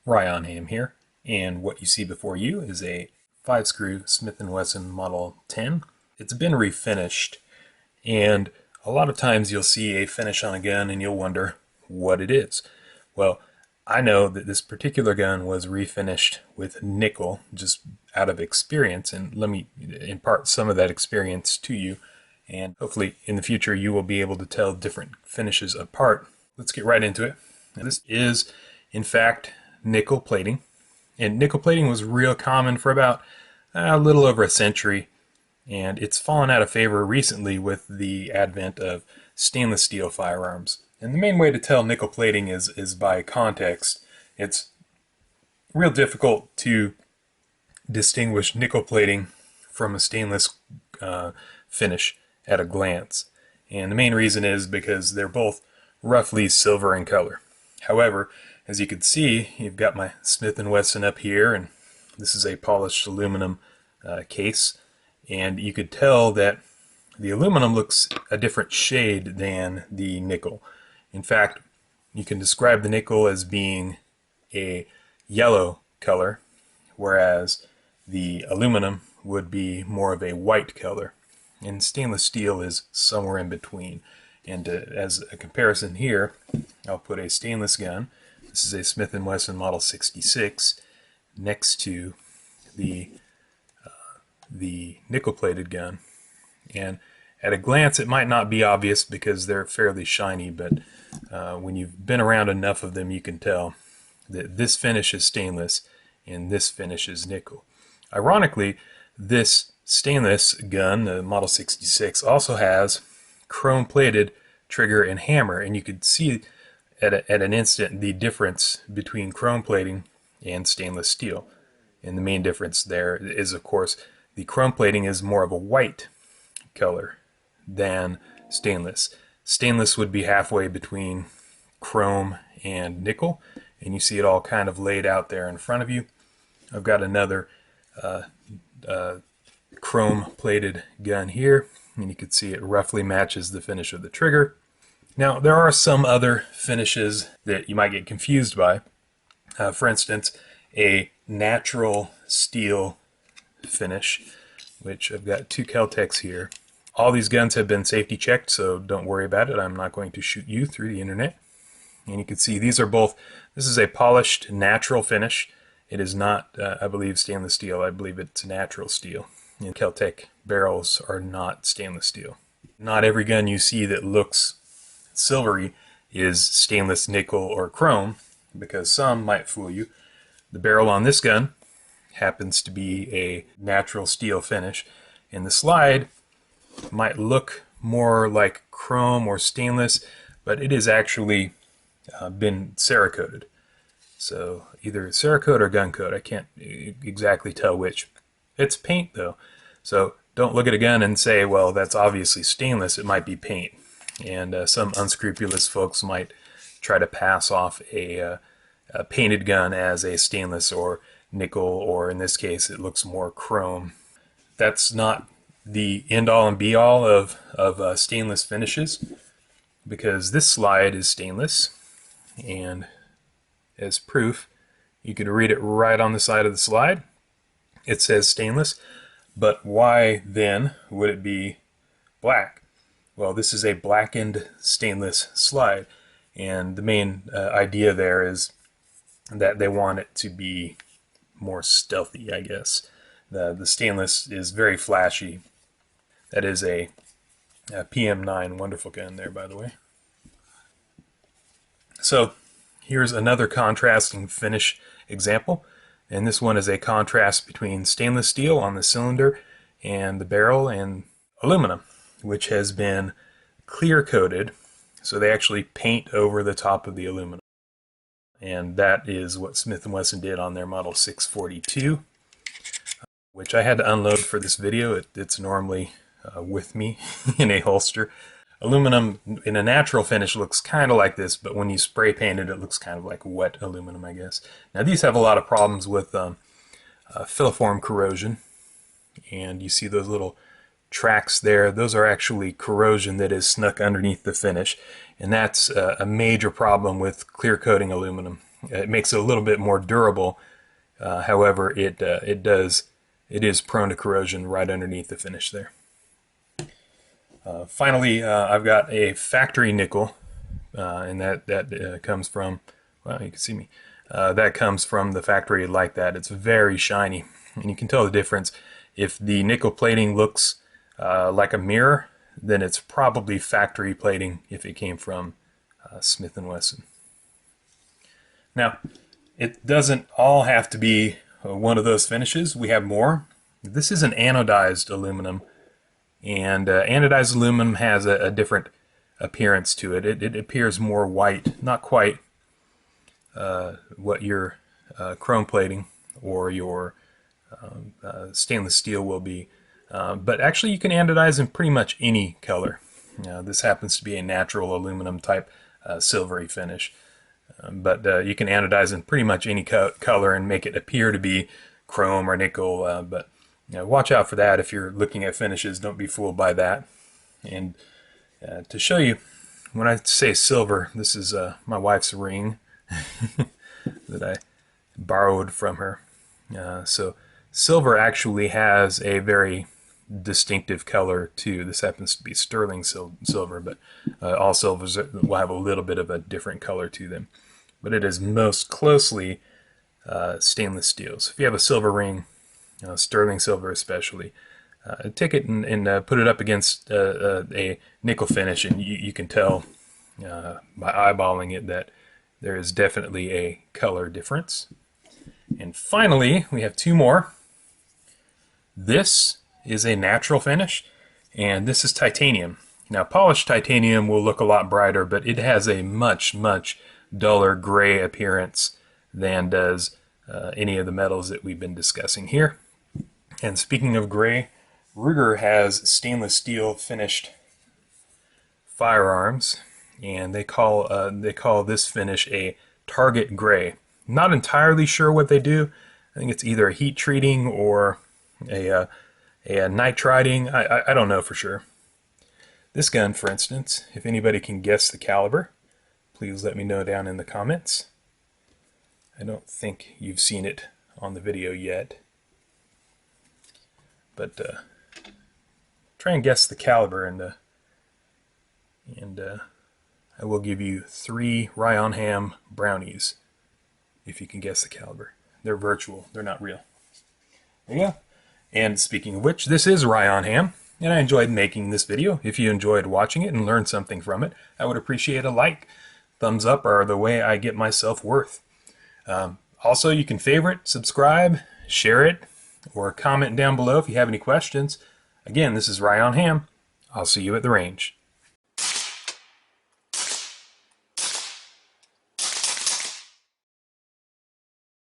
Ryan Ham here, and what you see before you is a 5-screw Smith & Wesson Model 10. It's been refinished, and a lot of times you'll see a finish on a gun and you'll wonder what it is. Well, I know that this particular gun was refinished with nickel just out of experience, and let me impart some of that experience to you, and hopefully in the future you will be able to tell different finishes apart. Let's get right into it. Now, this is, in fact, nickel plating, and nickel plating was real common for about a little over a century, and it's fallen out of favor recently with the advent of stainless steel firearms. And the main way to tell nickel plating is by context. It's real difficult to distinguish nickel plating from a stainless finish at a glance, and the main reason is because they're both roughly silver in color. However, as you can see, you've got my Smith & Wesson up here, and this is a polished aluminum case, and you could tell that the aluminum looks a different shade than the nickel. In fact, you can describe the nickel as being a yellow color, whereas the aluminum would be more of a white color, and stainless steel is somewhere in between. And as a comparison here, I'll put a stainless gun. This is a Smith & Wesson Model 66 next to the nickel-plated gun. And at a glance, it might not be obvious because they're fairly shiny, but when you've been around enough of them, you can tell that this finish is stainless and this finish is nickel. Ironically, this stainless gun, the Model 66, also has chrome-plated trigger and hammer, and you could see at an instant the difference between chrome plating and stainless steel. And the main difference there is, of course, the chrome plating is more of a white color than stainless. Stainless would be halfway between chrome and nickel, and you see it all kind of laid out there in front of you. I've got another chrome plated gun here, and you can see it roughly matches the finish of the trigger. Now, there are some other finishes that you might get confused by. For instance, a natural steel finish, which I've got two Kel-Tecs here. All these guns have been safety checked, so don't worry about it. I'm not going to shoot you through the internet. And you can see these are both, this is a polished natural finish. It is not, I believe, stainless steel. I believe it's natural steel. And Kel-Tec barrels are not stainless steel. Not every gun you see that looks silvery is stainless, nickel, or chrome, because some might fool you. The barrel on this gun happens to be a natural steel finish, and the slide might look more like chrome or stainless, but it has actually been Ceracoded. So either Ceracode or gun coat. I can't exactly tell which. It's paint though, so don't look at a gun and say, well, that's obviously stainless. It might be paint. And some unscrupulous folks might try to pass off a painted gun as a stainless or nickel, or in this case it looks more chrome. That's not the end-all and be-all of stainless finishes, because this slide is stainless, and as proof you could read it right on the side of the slide. It says stainless, but why then would it be black? Well, this is a blackened stainless slide, and the main idea there is that they want it to be more stealthy, I guess. The stainless is very flashy. That is a PM9, wonderful gun there, by the way. So here's another contrasting finish example, and this one is a contrast between stainless steel on the cylinder and the barrel and aluminum, which has been clear coated, so they actually paint over the top of the aluminum. And that is what Smith & Wesson did on their Model 642, which I had to unload for this video. It's normally with me in a holster. Aluminum in a natural finish looks kind of like this, but when you spray paint it, it looks kind of like wet aluminum, I guess. Now these have a lot of problems with filiform corrosion, and you see those little tracks there. Those are actually corrosion that is snuck underneath the finish, and that's a major problem with clear coating aluminum. It makes it a little bit more durable. However, it is prone to corrosion right underneath the finish there. Finally, I've got a factory nickel, and that comes from, well, you can see me. That comes from the factory like that. It's very shiny, and you can tell the difference. If the nickel plating looks like a mirror, then it's probably factory plating if it came from Smith & Wesson. Now, it doesn't all have to be one of those finishes. We have more. This is an anodized aluminum, and anodized aluminum has a different appearance to it. It appears more white, not quite what your chrome plating or your stainless steel will be, but actually you can anodize in pretty much any color. This happens to be a natural aluminum type silvery finish, but you can anodize in pretty much any color and make it appear to be chrome or nickel, but watch out for that if you're looking at finishes. Don't be fooled by that. And to show you, when I say silver, this is my wife's ring that I borrowed from her. So silver actually has a very distinctive color too. This happens to be sterling silver, but all silvers will have a little bit of a different color to them. But it is most closely stainless steel. So if you have a silver ring, sterling silver especially, take it and put it up against a nickel finish, and you can tell by eyeballing it that there is definitely a color difference. And finally, we have two more. This is a natural finish, and this is titanium. Now, polished titanium will look a lot brighter, but it has a much duller gray appearance than does any of the metals that we've been discussing here. And speaking of gray, Ruger has stainless steel finished firearms, and they call this finish a target gray. Not entirely sure what they do. I think it's either a heat treating or a nitriding. I don't know for sure. This gun, for instance, if anybody can guess the caliber, please let me know down in the comments. I don't think you've seen it on the video yet, but try and guess the caliber, and I will give you 3 Ryan Ham brownies if you can guess the caliber. They're virtual, they're not real. There you go. And speaking of which, this is Ryan Ham, and I enjoyed making this video. If you enjoyed watching it and learned something from it, I would appreciate a like. Thumbs up are the way I get my self-worth. Also, you can favorite, subscribe, share it, or comment down below if you have any questions. Again, this is Ryan Ham. I'll see you at the range.